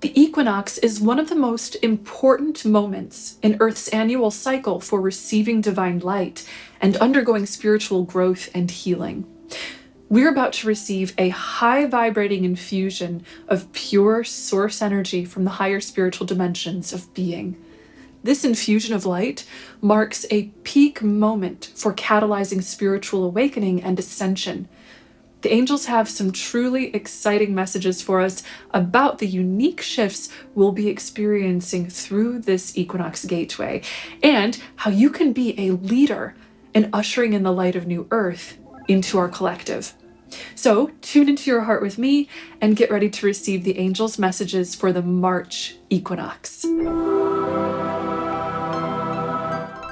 The equinox is one of the most important moments in Earth's annual cycle for receiving divine light and undergoing spiritual growth and healing. We're about to receive a high-vibrating infusion of pure source energy from the higher spiritual dimensions of being. This infusion of light marks a peak moment for catalyzing spiritual awakening and ascension. The angels have some truly exciting messages for us about the unique shifts we'll be experiencing through this equinox gateway, and how you can be a leader in ushering in the light of New Earth into our collective. So tune into your heart with me and get ready to receive the angels' messages for the March equinox.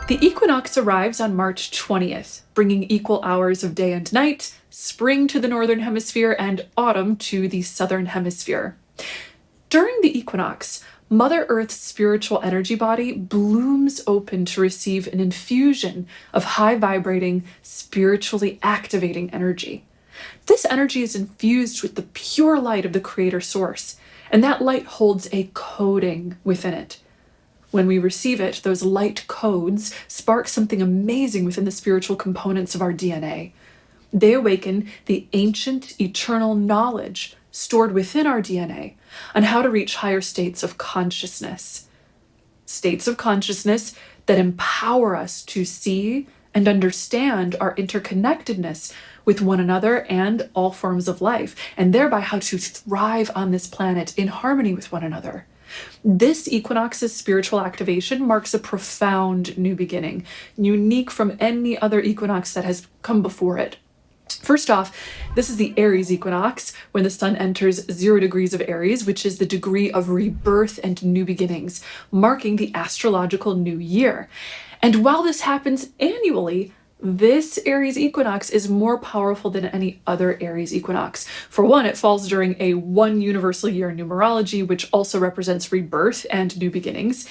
The equinox arrives on March 20th, bringing equal hours of day and night, spring to the northern hemisphere, and autumn to the southern hemisphere. During the equinox, Mother Earth's spiritual energy body blooms open to receive an infusion of high-vibrating, spiritually activating energy. This energy is infused with the pure light of the Creator Source, and that light holds a coding within it. When we receive it, those light codes spark something amazing within the spiritual components of our DNA. They awaken the ancient, eternal knowledge stored within our DNA on how to reach higher states of consciousness. States of consciousness that empower us to see and understand our interconnectedness with one another and all forms of life, and thereby how to thrive on this planet in harmony with one another. This equinox's spiritual activation marks a profound new beginning, unique from any other equinox that has come before it. First off, this is the Aries equinox, when the sun enters 0 degrees of Aries, which is the degree of rebirth and new beginnings, marking the astrological new year. And while this happens annually, this Aries equinox is more powerful than any other Aries equinox. For one, it falls during a 1 universal year numerology, which also represents rebirth and new beginnings.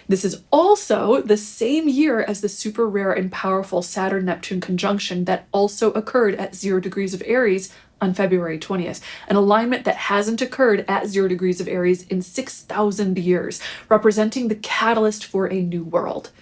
This is also the same year as the super rare and powerful Saturn-Neptune conjunction that also occurred at 0 degrees of Aries on February 20th, an alignment that hasn't occurred at 0 degrees of Aries in 6,000 years, representing the catalyst for a new world.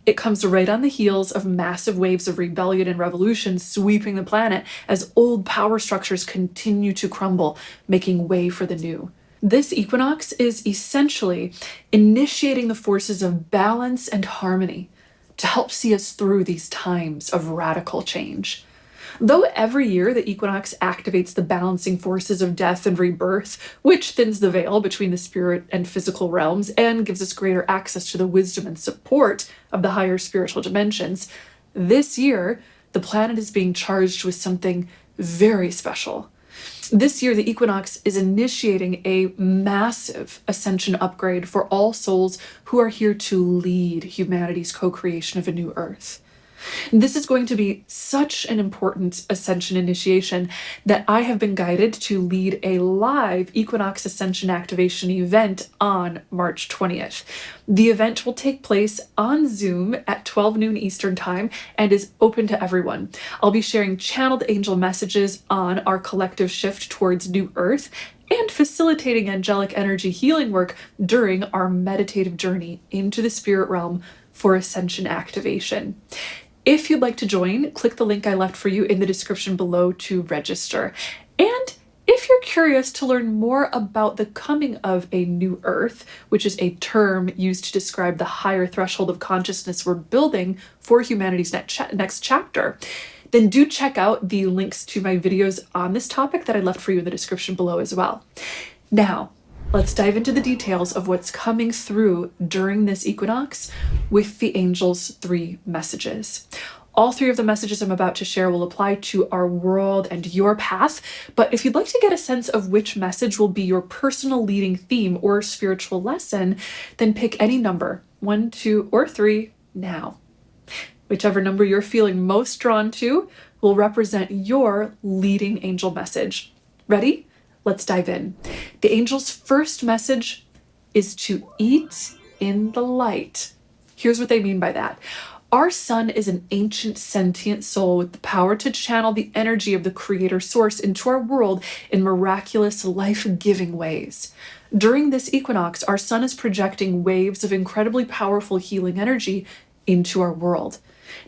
It comes right on the heels of massive waves of rebellion and revolution sweeping the planet as old power structures continue to crumble, making way for the new. This equinox is essentially initiating the forces of balance and harmony to help see us through these times of radical change. Though every year the equinox activates the balancing forces of death and rebirth, which thins the veil between the spirit and physical realms and gives us greater access to the wisdom and support of the higher spiritual dimensions, this year the planet is being charged with something very special. This year, the equinox is initiating a massive ascension upgrade for all souls who are here to lead humanity's co-creation of a new Earth. This is going to be such an important ascension initiation that I have been guided to lead a live Equinox Ascension Activation event on March 20th. The event will take place on Zoom at 12 noon Eastern Time and is open to everyone. I'll be sharing channeled angel messages on our collective shift towards New Earth and facilitating angelic energy healing work during our meditative journey into the spirit realm for ascension activation. If you'd like to join, click the link I left for you in the description below to register. And if you're curious to learn more about the coming of a new Earth, which is a term used to describe the higher threshold of consciousness we're building for humanity's next chapter, then do check out the links to my videos on this topic that I left for you in the description below as well. Now, let's dive into the details of what's coming through during this equinox with the angels' 3 messages. All 3 of the messages I'm about to share will apply to our world and your path, but if you'd like to get a sense of which message will be your personal leading theme or spiritual lesson, then pick any number, 1, 2, or 3 now. Whichever number you're feeling most drawn to will represent your leading angel message. Ready? Let's dive in. The angel's first message is to eat in the light. Here's what they mean by that. Our sun is an ancient sentient soul with the power to channel the energy of the Creator Source into our world in miraculous, life-giving ways. During this equinox, our sun is projecting waves of incredibly powerful healing energy into our world.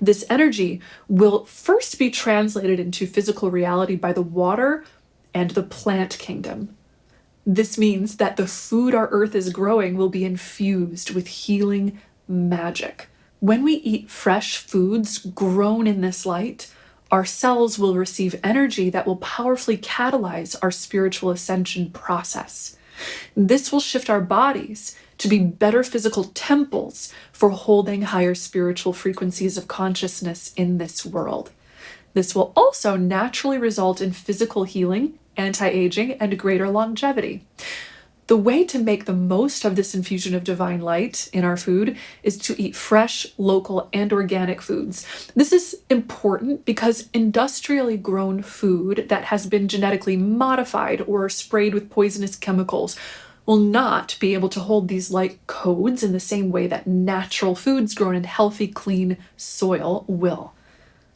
This energy will first be translated into physical reality by the water and the plant kingdom. This means that the food our earth is growing will be infused with healing magic. When we eat fresh foods grown in this light, our cells will receive energy that will powerfully catalyze our spiritual ascension process. This will shift our bodies to be better physical temples for holding higher spiritual frequencies of consciousness in this world. This will also naturally result in physical healing, anti-aging, and greater longevity. The way to make the most of this infusion of divine light in our food is to eat fresh, local, and organic foods. This is important because industrially grown food that has been genetically modified or sprayed with poisonous chemicals will not be able to hold these light codes in the same way that natural foods grown in healthy, clean soil will.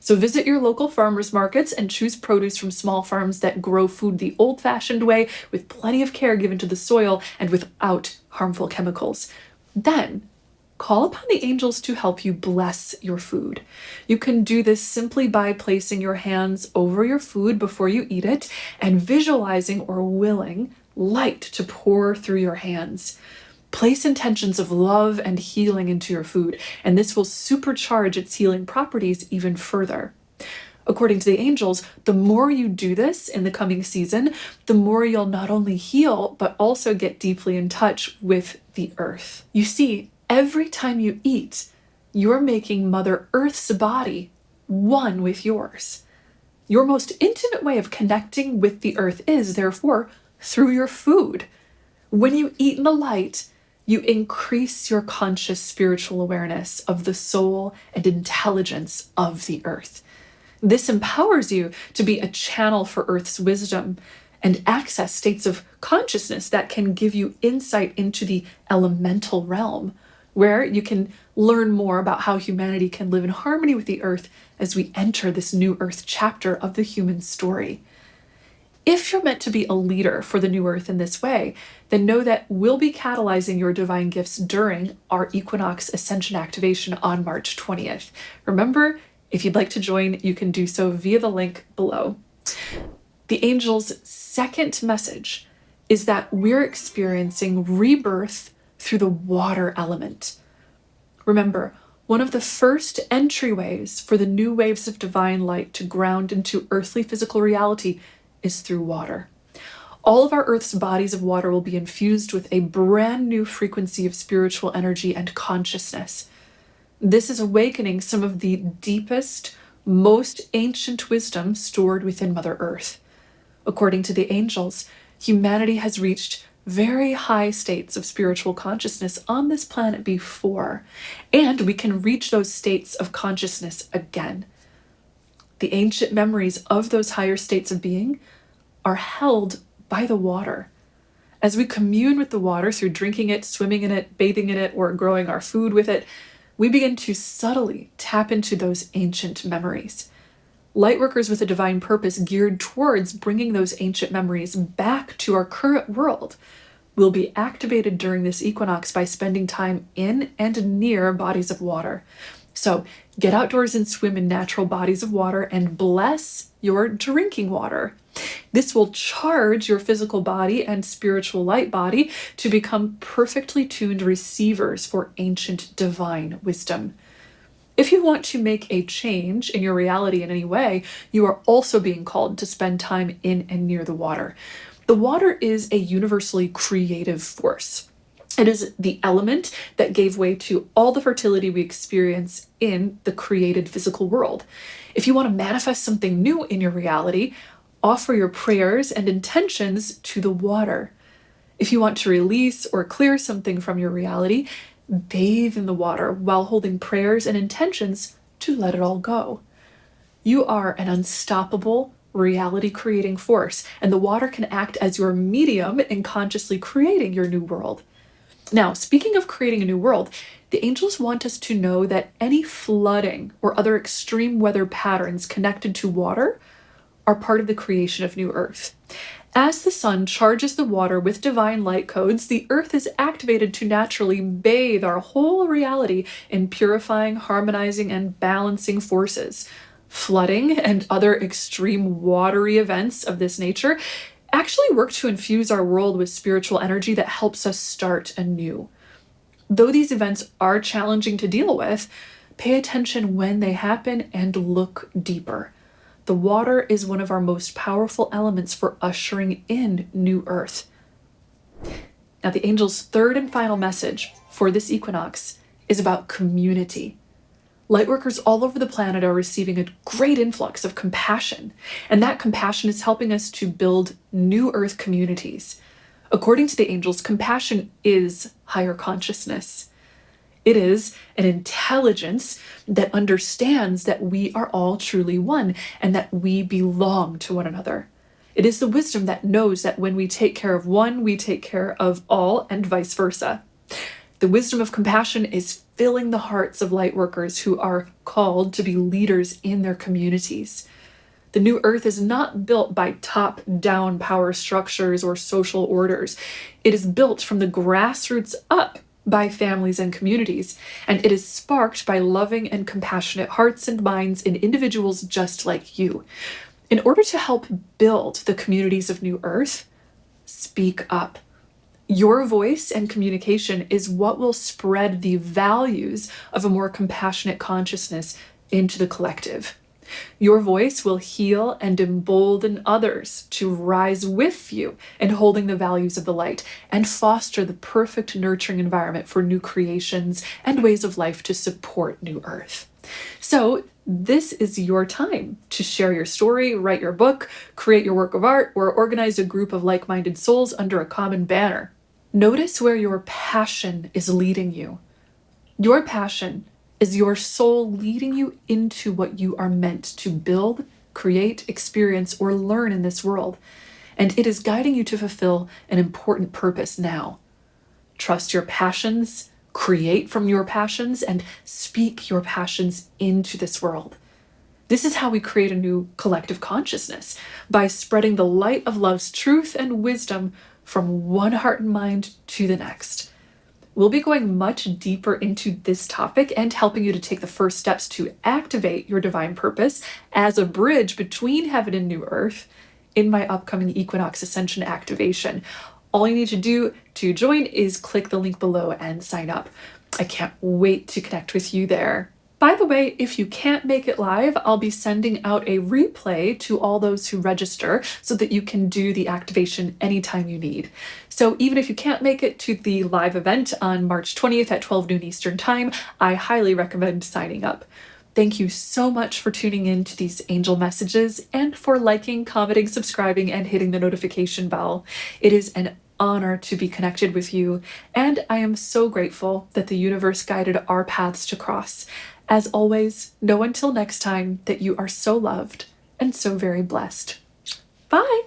So visit your local farmers markets and choose produce from small farms that grow food the old-fashioned way with plenty of care given to the soil and without harmful chemicals. Then, call upon the angels to help you bless your food. You can do this simply by placing your hands over your food before you eat it and visualizing or willing light to pour through your hands. Place intentions of love and healing into your food, and this will supercharge its healing properties even further. According to the angels, the more you do this in the coming season, the more you'll not only heal, but also get deeply in touch with the earth. You see, every time you eat, you're making Mother Earth's body one with yours. Your most intimate way of connecting with the earth is, therefore, through your food. When you eat in the light, you increase your conscious spiritual awareness of the soul and intelligence of the earth. This empowers you to be a channel for Earth's wisdom and access states of consciousness that can give you insight into the elemental realm, where you can learn more about how humanity can live in harmony with the earth as we enter this new earth chapter of the human story. If you're meant to be a leader for the new earth in this way, then know that we'll be catalyzing your divine gifts during our Equinox Ascension activation on March 20th. Remember, if you'd like to join, you can do so via the link below. The angel's second message is that we're experiencing rebirth through the water element. Remember, one of the first entryways for the new waves of divine light to ground into earthly physical reality is through water. All of our Earth's bodies of water will be infused with a brand new frequency of spiritual energy and consciousness. This is awakening some of the deepest, most ancient wisdom stored within Mother Earth. According to the angels, humanity has reached very high states of spiritual consciousness on this planet before, and we can reach those states of consciousness again. The ancient memories of those higher states of being are held by the water. As we commune with the water through drinking it, swimming in it, bathing in it, or growing our food with it, we begin to subtly tap into those ancient memories. Lightworkers with a divine purpose geared towards bringing those ancient memories back to our current world will be activated during this equinox by spending time in and near bodies of water. So get outdoors and swim in natural bodies of water and bless your drinking water. This will charge your physical body and spiritual light body to become perfectly tuned receivers for ancient divine wisdom. If you want to make a change in your reality in any way, you are also being called to spend time in and near the water. The water is a universally creative force. It is the element that gave way to all the fertility we experience in the created physical world. If you want to manifest something new in your reality, offer your prayers and intentions to the water. If you want to release or clear something from your reality, bathe in the water while holding prayers and intentions to let it all go. You are an unstoppable reality-creating force, and the water can act as your medium in consciously creating your new world. Now, speaking of creating a new world, the angels want us to know that any flooding or other extreme weather patterns connected to water are part of the creation of New Earth. As the sun charges the water with divine light codes, the earth is activated to naturally bathe our whole reality in purifying, harmonizing, and balancing forces. Flooding and other extreme watery events of this nature actually work to infuse our world with spiritual energy that helps us start anew. Though these events are challenging to deal with, pay attention when they happen and look deeper. The water is one of our most powerful elements for ushering in new earth. Now, the angel's third and final message for this equinox is about community. Lightworkers all over the planet are receiving a great influx of compassion, and that compassion is helping us to build new earth communities. According to the angels, compassion is higher consciousness. It is an intelligence that understands that we are all truly one and that we belong to one another. It is the wisdom that knows that when we take care of one, we take care of all, and vice versa. The wisdom of compassion is filling the hearts of lightworkers who are called to be leaders in their communities. The new earth is not built by top-down power structures or social orders. It is built from the grassroots up by families and communities, and it is sparked by loving and compassionate hearts and minds in individuals just like you. In order to help build the communities of New Earth, speak up. Your voice and communication is what will spread the values of a more compassionate consciousness into the collective. Your voice will heal and embolden others to rise with you in holding the values of the light and foster the perfect nurturing environment for new creations and ways of life to support New Earth. So, this is your time to share your story, write your book, create your work of art, or organize a group of like-minded souls under a common banner. Notice where your passion is leading you. Your passion is your soul leading you into what you are meant to build, create, experience, or learn in this world, and it is guiding you to fulfill an important purpose now. Trust your passions, create from your passions, and speak your passions into this world. This is how we create a new collective consciousness, by spreading the light of love's truth and wisdom from one heart and mind to the next. We'll be going much deeper into this topic and helping you to take the first steps to activate your divine purpose as a bridge between heaven and new earth in my upcoming Equinox Ascension activation. All you need to do to join is click the link below and sign up. I can't wait to connect with you there. By the way, if you can't make it live, I'll be sending out a replay to all those who register so that you can do the activation anytime you need. So even if you can't make it to the live event on March 20th at 12 noon Eastern Time, I highly recommend signing up. Thank you so much for tuning in to these angel messages and for liking, commenting, subscribing, and hitting the notification bell. It is an honor to be connected with you, and I am so grateful that the universe guided our paths to cross. As always, know until next time that you are so loved and so very blessed. Bye!